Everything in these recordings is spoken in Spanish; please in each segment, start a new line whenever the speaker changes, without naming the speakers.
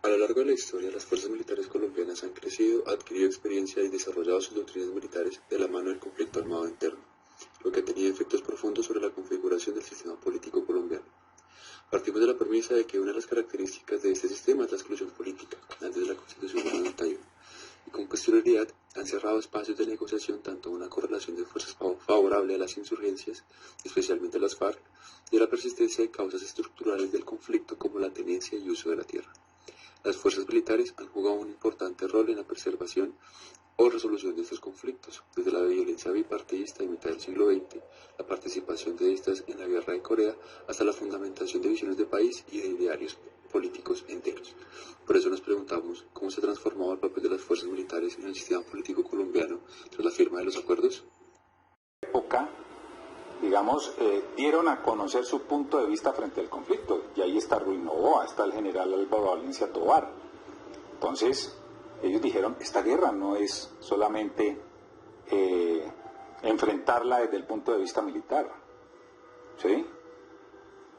A lo largo de la historia, las fuerzas militares colombianas han crecido, adquirido experiencia y desarrollado sus doctrinas militares de la mano del conflicto armado interno, lo que ha tenido efectos profundos sobre la configuración del sistema político colombiano. Partimos de la premisa de que una de las características de este sistema es la exclusión política, antes de la Constitución del 91, y con posterioridad han cerrado espacios de negociación tanto a una correlación de fuerzas favorable a las insurgencias, especialmente a las FARC, y a la persistencia de causas estructurales del conflicto como la tenencia y uso de la tierra. Las fuerzas militares han jugado un importante rol en la preservación o resolución de estos conflictos, desde la violencia bipartidista en mitad del siglo XX, la participación de estas en la guerra de Corea, hasta la fundamentación de visiones de país y de idearios políticos enteros. Por eso nos preguntamos cómo se ha transformado el papel de las fuerzas militares en el sistema político colombiano tras la firma de los acuerdos.
Dieron a conocer su punto de vista frente al conflicto, y ahí está Ruy Noboa, está el general Álvaro Valencia Tovar. Entonces, ellos dijeron, esta guerra no es solamente enfrentarla desde el punto de vista militar, ¿sí?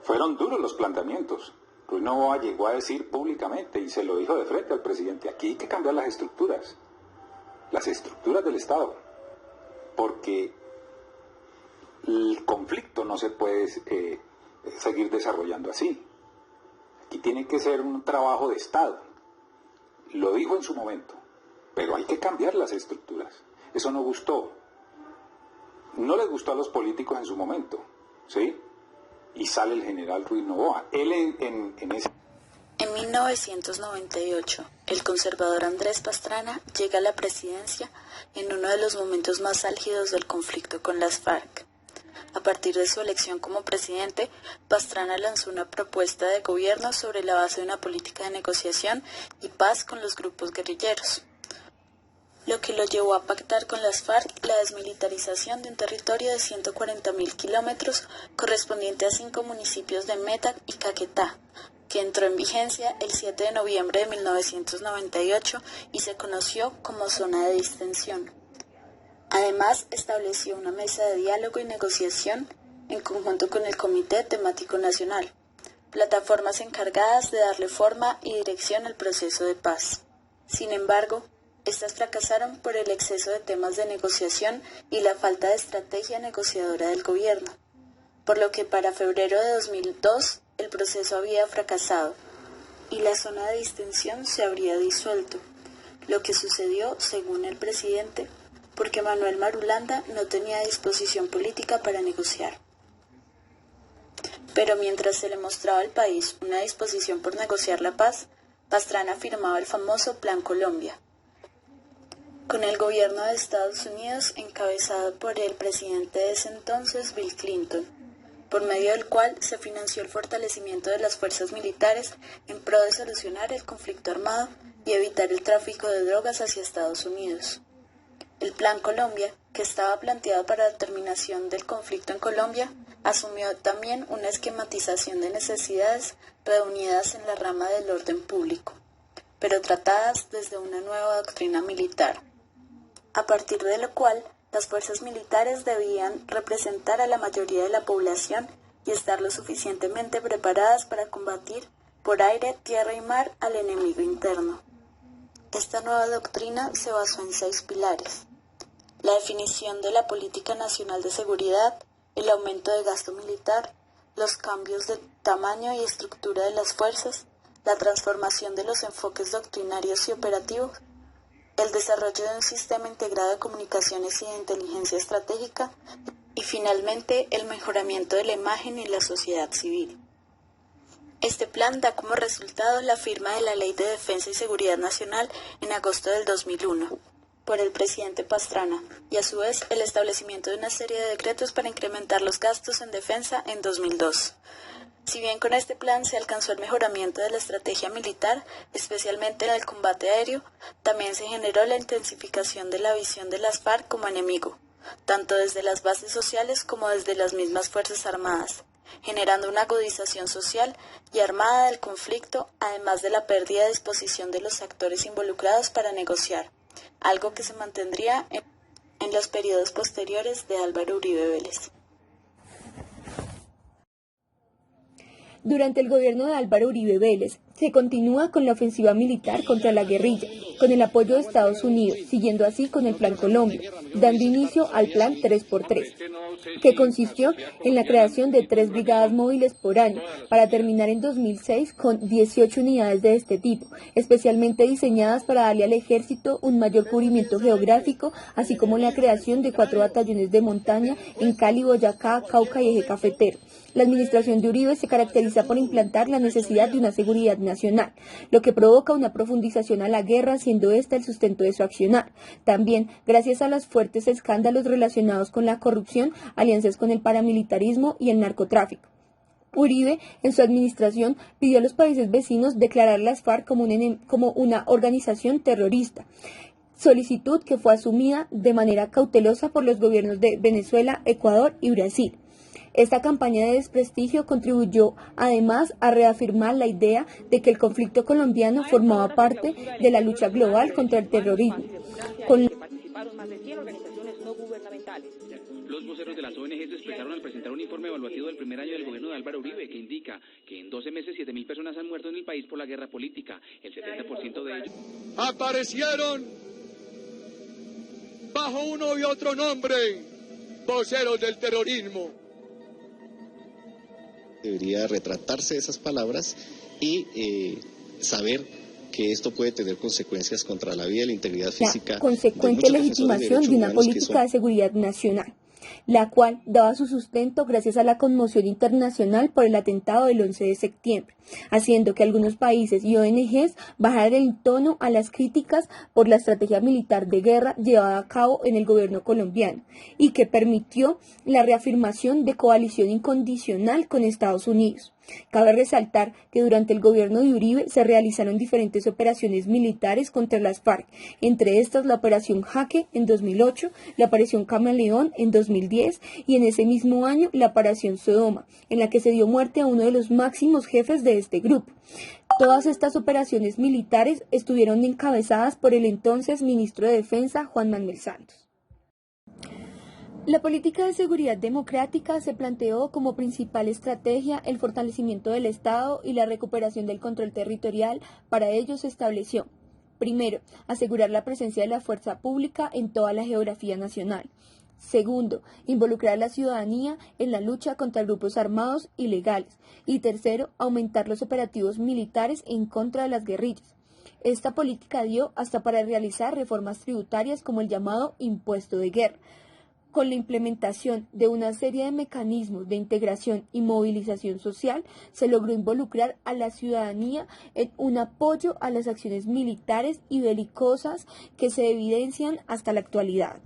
Fueron duros los planteamientos. Ruy Noboa llegó a decir públicamente, y se lo dijo de frente al presidente, aquí hay que cambiar las estructuras del Estado, porque el conflicto no se puede seguir desarrollando así. Aquí tiene que ser un trabajo de Estado. Lo dijo en su momento, pero hay que cambiar las estructuras. Eso no gustó. No les gustó a los políticos en su momento, ¿sí? Y sale el general Ruy Noboa. Él en
1998, el conservador Andrés Pastrana llega a la presidencia en uno de los momentos más álgidos del conflicto con las FARC. A partir de su elección como presidente, Pastrana lanzó una propuesta de gobierno sobre la base de una política de negociación y paz con los grupos guerrilleros, lo que lo llevó a pactar con las FARC la desmilitarización de un territorio de 140.000 kilómetros correspondiente a 5 municipios de Meta y Caquetá, que entró en vigencia el 7 de noviembre de 1998 y se conoció como zona de distensión. Además, estableció una mesa de diálogo y negociación en conjunto con el Comité Temático Nacional, plataformas encargadas de darle forma y dirección al proceso de paz. Sin embargo, estas fracasaron por el exceso de temas de negociación y la falta de estrategia negociadora del gobierno, por lo que para febrero de 2002 el proceso había fracasado y la zona de distensión se habría disuelto, lo que sucedió, según el presidente, porque Manuel Marulanda no tenía disposición política para negociar. Pero mientras se le mostraba al país una disposición por negociar la paz, Pastrana firmaba el famoso Plan Colombia, con el gobierno de Estados Unidos encabezado por el presidente de ese entonces, Bill Clinton, por medio del cual se financió el fortalecimiento de las fuerzas militares en pro de solucionar el conflicto armado y evitar el tráfico de drogas hacia Estados Unidos. El Plan Colombia, que estaba planteado para la terminación del conflicto en Colombia, asumió también una esquematización de necesidades reunidas en la rama del orden público, pero tratadas desde una nueva doctrina militar, a partir de lo cual las fuerzas militares debían representar a la mayoría de la población y estar lo suficientemente preparadas para combatir por aire, tierra y mar al enemigo interno. Esta nueva doctrina se basó en 6 pilares: la definición de la política nacional de seguridad, el aumento de gasto militar, los cambios de tamaño y estructura de las fuerzas, la transformación de los enfoques doctrinarios y operativos, el desarrollo de un sistema integrado de comunicaciones y de inteligencia estratégica y finalmente el mejoramiento de la imagen en la sociedad civil. Este plan da como resultado la firma de la Ley de Defensa y Seguridad Nacional en agosto del 2001 por el presidente Pastrana y a su vez el establecimiento de una serie de decretos para incrementar los gastos en defensa en 2002. Si bien con este plan se alcanzó el mejoramiento de la estrategia militar, especialmente en el combate aéreo, también se generó la intensificación de la visión de las FARC como enemigo, tanto desde las bases sociales como desde las mismas Fuerzas Armadas, generando una agudización social y armada del conflicto, además de la pérdida de disposición de los actores involucrados para negociar, algo que se mantendría en los periodos posteriores de Álvaro Uribe Vélez.
Durante el gobierno de Álvaro Uribe Vélez Se continúa con la ofensiva militar contra la guerrilla, con el apoyo de Estados Unidos, siguiendo así con el Plan Colombia, dando inicio al Plan 3x3, que consistió en la creación de 3 brigadas móviles por año, para terminar en 2006 con 18 unidades de este tipo, especialmente diseñadas para darle al ejército un mayor cubrimiento geográfico, así como la creación de 4 batallones de montaña en Cali, Boyacá, Cauca y Eje Cafetero. La administración de Uribe se caracteriza por implantar la necesidad de una seguridad nacional, lo que provoca una profundización a la guerra, siendo esta el sustento de su accionar. También, gracias a los fuertes escándalos relacionados con la corrupción, alianzas con el paramilitarismo y el narcotráfico. Uribe, en su administración, pidió a los países vecinos declarar las FARC como una organización terrorista, solicitud que fue asumida de manera cautelosa por los gobiernos de Venezuela, Ecuador y Brasil. Esta campaña de desprestigio contribuyó además a reafirmar la idea de que el conflicto colombiano formaba parte de la lucha global contra el terrorismo.
Los voceros de las ONG se expresaron al presentar un informe evaluativo del primer año del gobierno de Álvaro Uribe, que indica que en 12 meses 7.000 personas han muerto en el país por la guerra política. El 70% de ellos
aparecieron bajo uno y otro nombre, voceros del terrorismo.
Debería retratarse de esas palabras y saber que esto puede tener consecuencias contra la vida y la integridad física.
La consecuente legitimación de una política de seguridad nacional, la cual daba su sustento gracias a la conmoción internacional por el atentado del 11 de septiembre, haciendo que algunos países y ONGs bajaran el tono a las críticas por la estrategia militar de guerra llevada a cabo en el gobierno colombiano y que permitió la reafirmación de coalición incondicional con Estados Unidos. Cabe resaltar que durante el gobierno de Uribe se realizaron diferentes operaciones militares contra las FARC, entre estas la Operación Jaque en 2008, la Operación Camaleón en 2010 y en ese mismo año la Operación Sodoma, en la que se dio muerte a uno de los máximos jefes de este grupo. Todas estas operaciones militares estuvieron encabezadas por el entonces ministro de Defensa, Juan Manuel Santos. La política de seguridad democrática se planteó como principal estrategia el fortalecimiento del Estado y la recuperación del control territorial. Para ello se estableció, primero, asegurar la presencia de la fuerza pública en toda la geografía nacional. Segundo, involucrar a la ciudadanía en la lucha contra grupos armados ilegales. Y tercero, aumentar los operativos militares en contra de las guerrillas. Esta política dio hasta para realizar reformas tributarias como el llamado impuesto de guerra. Con la implementación de una serie de mecanismos de integración y movilización social, se logró involucrar a la ciudadanía en un apoyo a las acciones militares y belicosas que se evidencian hasta la actualidad.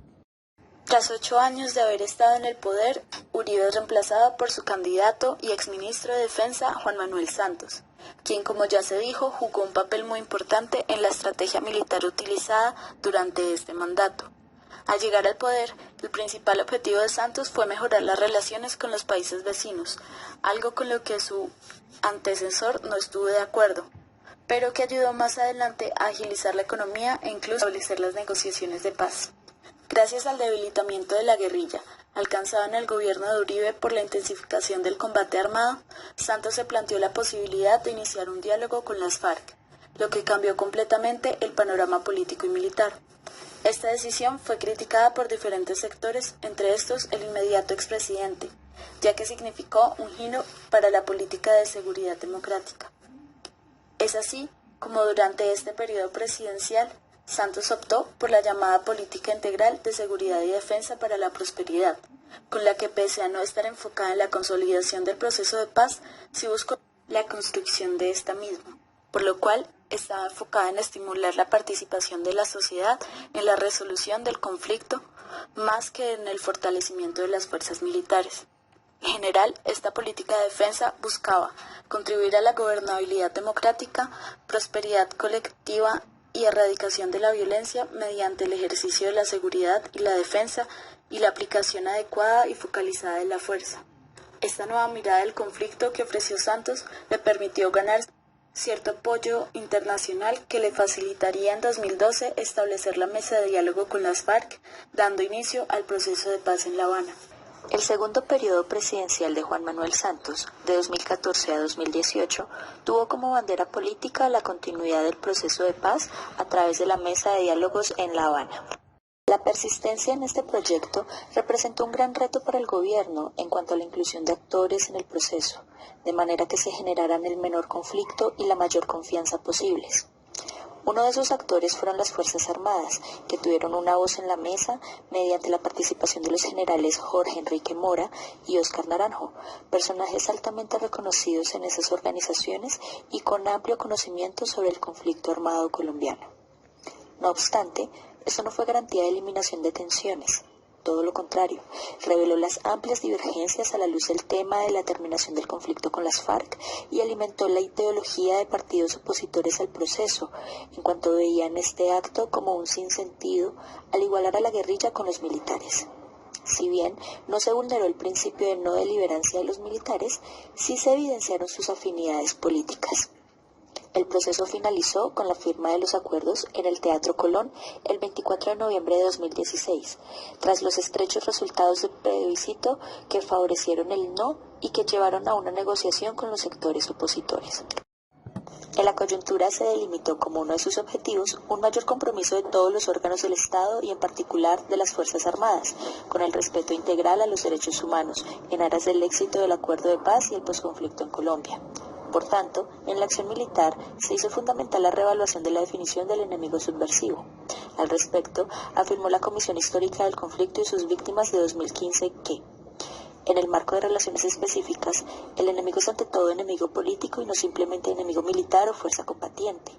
Tras 8 años de haber estado en el poder, Uribe es reemplazado por su candidato y exministro de Defensa, Juan Manuel Santos, quien, como ya se dijo, jugó un papel muy importante en la estrategia militar utilizada durante este mandato. Al llegar al poder, el principal objetivo de Santos fue mejorar las relaciones con los países vecinos, algo con lo que su antecesor no estuvo de acuerdo, pero que ayudó más adelante a agilizar la economía e incluso a establecer las negociaciones de paz. Gracias al debilitamiento de la guerrilla, alcanzado en el gobierno de Uribe por la intensificación del combate armado, Santos se planteó la posibilidad de iniciar un diálogo con las FARC, lo que cambió completamente el panorama político y militar. Esta decisión fue criticada por diferentes sectores, entre estos el inmediato expresidente, ya que significó un giro para la política de seguridad democrática. Es así como durante este periodo presidencial, Santos optó por la llamada Política Integral de Seguridad y Defensa para la Prosperidad, con la que, pese a no estar enfocada en la consolidación del proceso de paz, sí buscó la construcción de esta misma, por lo cual estaba enfocada en estimular la participación de la sociedad en la resolución del conflicto, más que en el fortalecimiento de las fuerzas militares. En general, esta política de defensa buscaba contribuir a la gobernabilidad democrática, prosperidad colectiva y erradicación de la violencia mediante el ejercicio de la seguridad y la defensa y la aplicación adecuada y focalizada de la fuerza. Esta nueva mirada del conflicto que ofreció Santos le permitió ganar cierto apoyo internacional que le facilitaría en 2012 establecer la mesa de diálogo con las FARC, dando inicio al proceso de paz en La Habana. El segundo periodo presidencial de Juan Manuel Santos, de 2014 a 2018, tuvo como bandera política la continuidad del proceso de paz a través de la mesa de diálogos en La Habana. La persistencia en este proyecto representó un gran reto para el gobierno en cuanto a la inclusión de actores en el proceso, de manera que se generaran el menor conflicto y la mayor confianza posibles. Uno de esos actores fueron las Fuerzas Armadas, que tuvieron una voz en la mesa mediante la participación de los generales Jorge Enrique Mora y Óscar Naranjo, personajes altamente reconocidos en esas organizaciones y con amplio conocimiento sobre el conflicto armado colombiano. No obstante, esto no fue garantía de eliminación de tensiones. Todo lo contrario, reveló las amplias divergencias a la luz del tema de la terminación del conflicto con las FARC y alimentó la ideología de partidos opositores al proceso, en cuanto veían este acto como un sinsentido al igualar a la guerrilla con los militares. Si bien no se vulneró el principio de no deliberancia de los militares, sí se evidenciaron sus afinidades políticas. El proceso finalizó con la firma de los acuerdos en el Teatro Colón el 24 de noviembre de 2016, tras los estrechos resultados del plebiscito que favorecieron el no y que llevaron a una negociación con los sectores opositores. En la coyuntura se delimitó como uno de sus objetivos un mayor compromiso de todos los órganos del Estado y en particular de las Fuerzas Armadas, con el respeto integral a los derechos humanos, en aras del éxito del acuerdo de paz y el posconflicto en Colombia. Por tanto, en la acción militar se hizo fundamental la reevaluación de la definición del enemigo subversivo. Al respecto, afirmó la Comisión Histórica del Conflicto y sus Víctimas de 2015 que, en el marco de relaciones específicas, el enemigo es ante todo enemigo político y no simplemente enemigo militar o fuerza combatiente.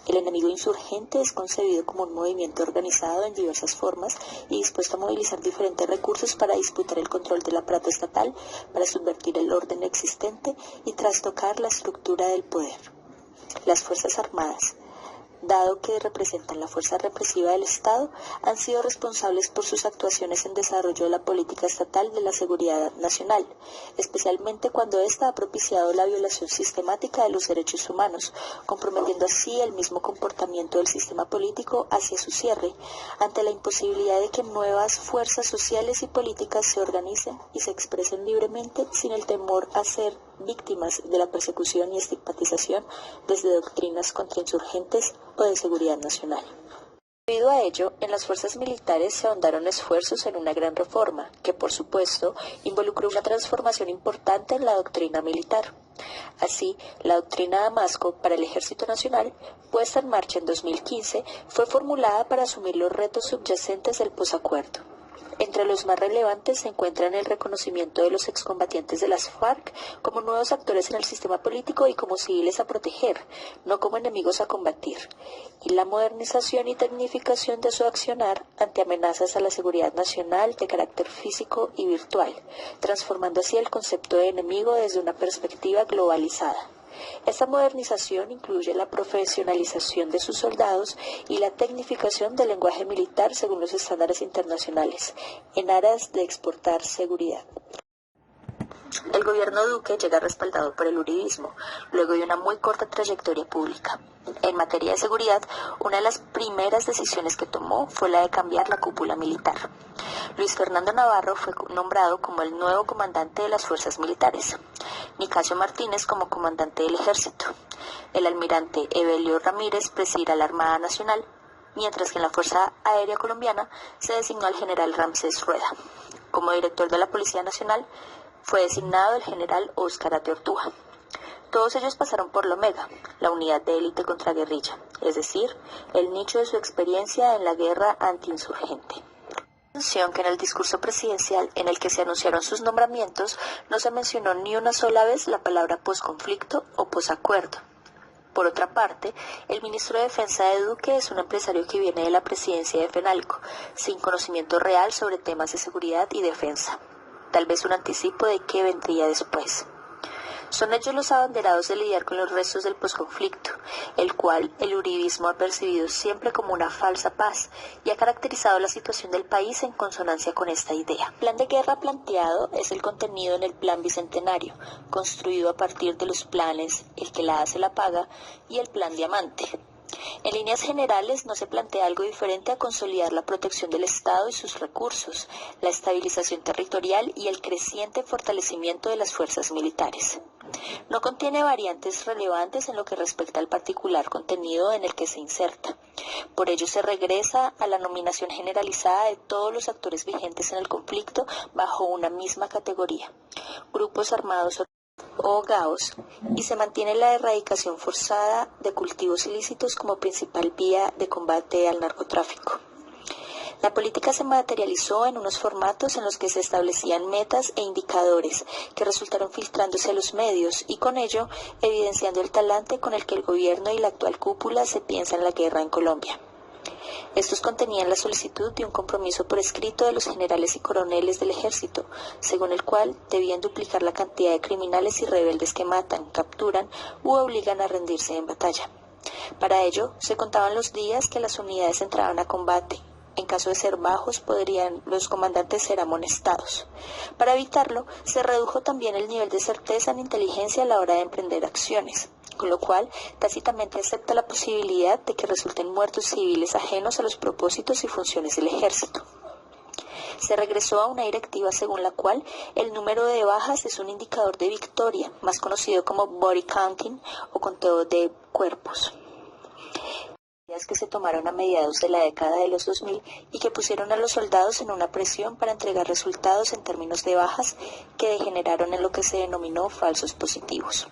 El enemigo insurgente es concebido como un movimiento organizado en diversas formas y dispuesto a movilizar diferentes recursos para disputar el control del aparato estatal, para subvertir el orden existente y trastocar la estructura del poder. Las Fuerzas Armadas, dado que representan la fuerza represiva del Estado, han sido responsables por sus actuaciones en desarrollo de la política estatal de la seguridad nacional, especialmente cuando ésta ha propiciado la violación sistemática de los derechos humanos, comprometiendo así el mismo comportamiento del sistema político hacia su cierre, ante la imposibilidad de que nuevas fuerzas sociales y políticas se organicen y se expresen libremente sin el temor a ser víctimas de la persecución y estigmatización desde doctrinas contrainsurgentes o de seguridad nacional. Debido a ello, en las fuerzas militares se ahondaron esfuerzos en una gran reforma, que por supuesto involucró una transformación importante en la doctrina militar. Así, la doctrina Damasco para el Ejército Nacional, puesta en marcha en 2015, fue formulada para asumir los retos subyacentes del posacuerdo. Entre los más relevantes se encuentran el reconocimiento de los excombatientes de las FARC como nuevos actores en el sistema político y como civiles a proteger, no como enemigos a combatir, y la modernización y tecnificación de su accionar ante amenazas a la seguridad nacional de carácter físico y virtual, transformando así el concepto de enemigo desde una perspectiva globalizada. Esta modernización incluye la profesionalización de sus soldados y la tecnificación del lenguaje militar según los estándares internacionales, en aras de exportar seguridad. El gobierno Duque llega respaldado por el uribismo, luego de una muy corta trayectoria pública. En materia de seguridad, una de las primeras decisiones que tomó fue la de cambiar la cúpula militar. Luis Fernando Navarro fue nombrado como el nuevo comandante de las fuerzas militares, Nicasio Martínez como comandante del ejército. El almirante Evelio Ramírez presidirá la Armada Nacional, mientras que en la Fuerza Aérea Colombiana se designó al general Ramsés Rueda. Como director de la Policía Nacional fue designado el general Óscar Ateortúa. Todos ellos pasaron por la Omega, la unidad de élite contra guerrilla, es decir, el nicho de su experiencia en la guerra antiinsurgente. Atención que en el discurso presidencial en el que se anunciaron sus nombramientos no se mencionó ni una sola vez la palabra posconflicto o posacuerdo. Por otra parte, el ministro de Defensa de Duque es un empresario que viene de la presidencia de FENALCO, sin conocimiento real sobre temas de seguridad y defensa. Tal vez un anticipo de qué vendría después. Son ellos los abanderados de lidiar con los restos del posconflicto, el cual el uribismo ha percibido siempre como una falsa paz y ha caracterizado la situación del país en consonancia con esta idea. El plan de guerra planteado es el contenido en el Plan Bicentenario, construido a partir de los planes El que la hace la paga y el Plan Diamante.
En líneas generales, no se plantea algo diferente a consolidar la protección del Estado y sus recursos, la estabilización territorial y el creciente fortalecimiento de las fuerzas militares. No contiene variantes relevantes en lo que respecta al particular contenido en el que se inserta. Por ello se regresa a la nominación generalizada de todos los actores vigentes en el conflicto bajo una misma categoría, grupos armados o GAOs, y se mantiene la erradicación forzada de cultivos ilícitos como principal vía de combate al narcotráfico. La política se materializó en unos formatos en los que se establecían metas e indicadores que resultaron filtrándose a los medios y con ello evidenciando el talante con el que el gobierno y la actual cúpula se piensan la guerra en Colombia. Estos contenían la solicitud de un compromiso por escrito de los generales y coroneles del ejército, según el cual debían duplicar la cantidad de criminales y rebeldes que matan, capturan u obligan a rendirse en batalla. Para ello, se contaban los días que las unidades entraban a combate. En caso de ser bajos, podrían los comandantes ser amonestados. Para evitarlo, se redujo también el nivel de certeza en inteligencia a la hora de emprender acciones, con lo cual tácitamente acepta la posibilidad de que resulten muertos civiles ajenos a los propósitos y funciones del ejército. Se regresó a una directiva según la cual el número de bajas es un indicador de victoria, más conocido como body counting o conteo de cuerpos, que se tomaron a mediados de la década de los 2000 y que pusieron a los soldados en una presión para entregar resultados en términos de bajas que degeneraron en lo que se denominó falsos positivos.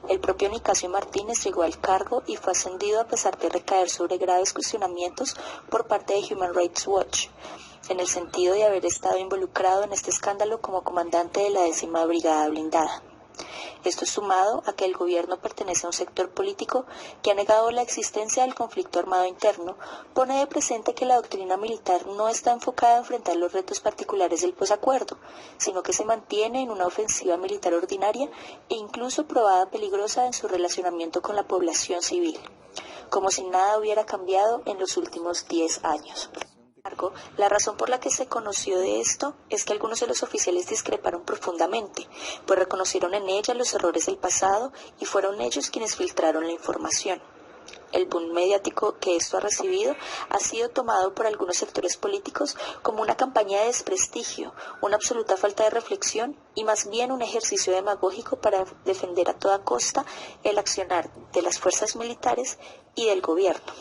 El propio Nicasio Martínez llegó al cargo y fue ascendido a pesar de recaer sobre graves cuestionamientos por parte de Human Rights Watch, en el sentido de haber estado involucrado en este escándalo como comandante de la 10ª Brigada Blindada. Esto sumado a que el gobierno pertenece a un sector político que ha negado la existencia del conflicto armado interno, pone de presente que la doctrina militar no está enfocada a enfrentar los retos particulares del posacuerdo, sino que se mantiene en una ofensiva militar ordinaria e incluso probada peligrosa en su relacionamiento con la población civil, como si nada hubiera cambiado en los últimos 10 años. La razón por la que se conoció de esto es que algunos de los oficiales discreparon profundamente, pues reconocieron en ella los errores del pasado y fueron ellos quienes filtraron la información. El boom mediático que esto ha recibido ha sido tomado por algunos sectores políticos como una campaña de desprestigio, una absoluta falta de reflexión y más bien un ejercicio demagógico para defender a toda costa el accionar de las fuerzas militares y del gobierno.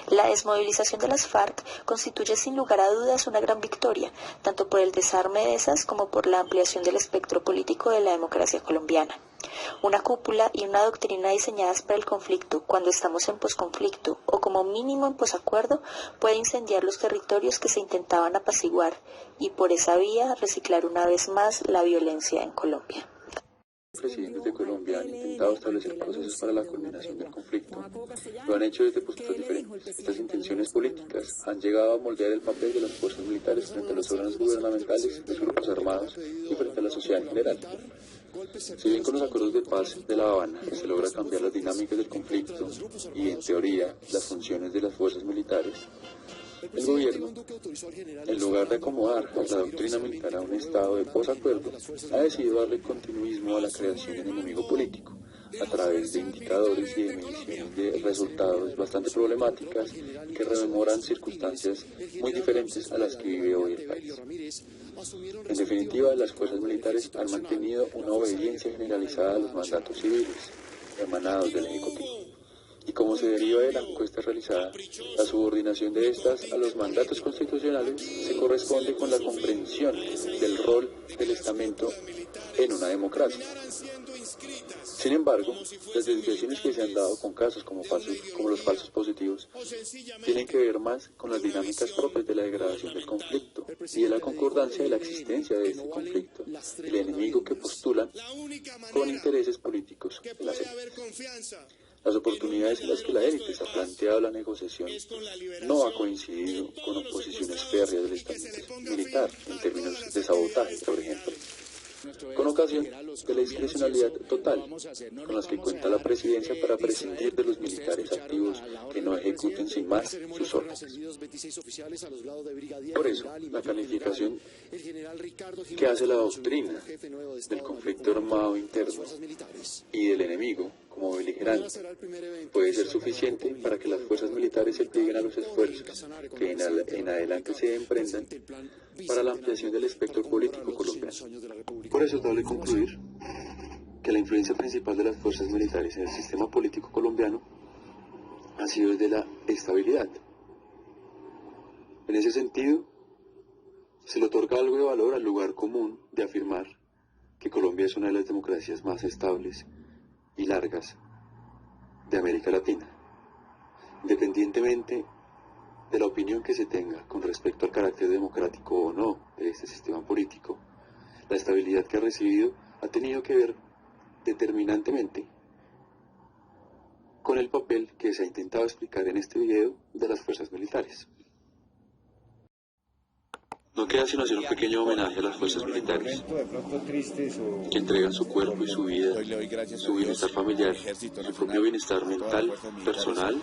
La desmovilización de las FARC constituye sin lugar a dudas una gran victoria, tanto por el desarme de esas como por la ampliación del espectro político de la democracia colombiana. Una cúpula y una doctrina diseñadas para el conflicto, cuando estamos en posconflicto o como mínimo en posacuerdo, puede incendiar los territorios que se intentaban apaciguar y por esa vía reciclar una vez más la violencia en Colombia.
Los presidentes de Colombia han intentado establecer procesos para la culminación del conflicto. Lo han hecho desde posturas diferentes. Estas intenciones políticas han llegado a moldear el papel de las fuerzas militares frente a los órganos gubernamentales, de los grupos armados y frente a la sociedad en general. Si bien con los acuerdos de paz de La Habana se logra cambiar las dinámicas del conflicto y, en teoría, las funciones de las fuerzas militares, el gobierno, en lugar de acomodar la doctrina militar a un estado de posacuerdo, ha decidido darle continuismo a la creación de un enemigo político, a través de indicadores y de mediciones de resultados bastante problemáticas que rememoran circunstancias muy diferentes a las que vive hoy el país. En definitiva, las fuerzas militares han mantenido una obediencia generalizada a los mandatos civiles emanados del Ejecutivo. Y como se deriva de la encuesta realizada, la subordinación de estas a los mandatos constitucionales se corresponde con la comprensión del rol del estamento en una democracia. Sin embargo, las desviaciones que se han dado con casos como los falsos positivos tienen que ver más con las dinámicas propias de la degradación del conflicto y de la concordancia de la existencia de este conflicto, el enemigo que postulan con intereses políticos de la élite. Las oportunidades en las que la élite se ha planteado la negociación no ha coincidido con oposiciones férreas del estamento militar en términos de sabotaje, por ejemplo, con ocasión de la discrecionalidad total con las que cuenta la presidencia para prescindir de los militares activos que no ejecutan ejecuten sin más sus órdenes. Por eso, la calificación que hace la doctrina del conflicto armado interno y del enemigo como beligerante puede ser suficiente para que las fuerzas militares se plieguen a los esfuerzos que en adelante se emprendan para la ampliación del espectro político colombiano. Por eso es dable concluir que la influencia principal de las fuerzas militares en el sistema político colombiano ha sido el de la estabilidad. En ese sentido, se le otorga algo de valor al lugar común de afirmar que Colombia es una de las democracias más estables y largas de América Latina. Independientemente de la opinión que se tenga con respecto al carácter democrático o no de este sistema político, la estabilidad que ha recibido ha tenido que ver determinantemente con el papel que se ha intentado explicar en este video de las fuerzas militares. No queda sino hacer un pequeño homenaje a las fuerzas militares, que entregan su cuerpo y su vida, su bienestar familiar, su propio bienestar mental, personal,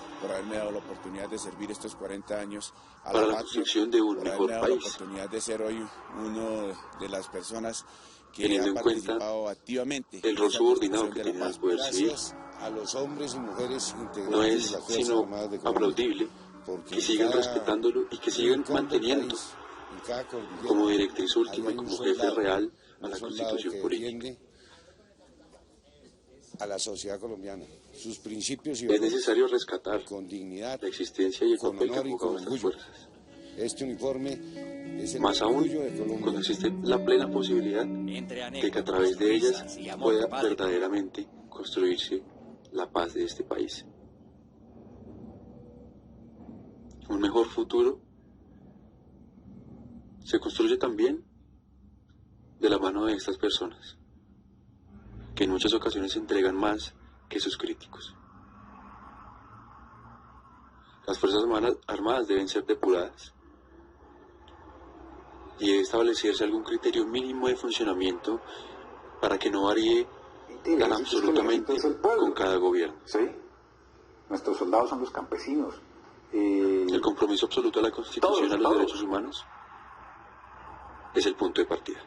para la construcción de un mejor país, teniendo en cuenta el rol subordinado que tiene el poder civil. No es sino aplaudible que sigan respetándolo y que sigan manteniendo como directriz última y como jefe real a la constitución política.
A la sociedad colombiana, sus principios y
es necesario rescatar
con dignidad,
la existencia y el papel que han jugado estas fuerzas.
Este uniforme es el
más aún
orgullo de Colombia,
cuando existe la plena posibilidad de que a través de ellas pueda verdaderamente construirse la paz de este país. Un mejor futuro se construye también de la mano de estas personas, que en muchas ocasiones se entregan más que sus críticos. Las Fuerzas Armadas deben ser depuradas y debe establecerse algún criterio mínimo de funcionamiento para que no varíe tan absolutamente con cada gobierno.
¿Sí? Nuestros soldados son los campesinos.
El compromiso absoluto a la Constitución y a los derechos humanos es el punto de partida.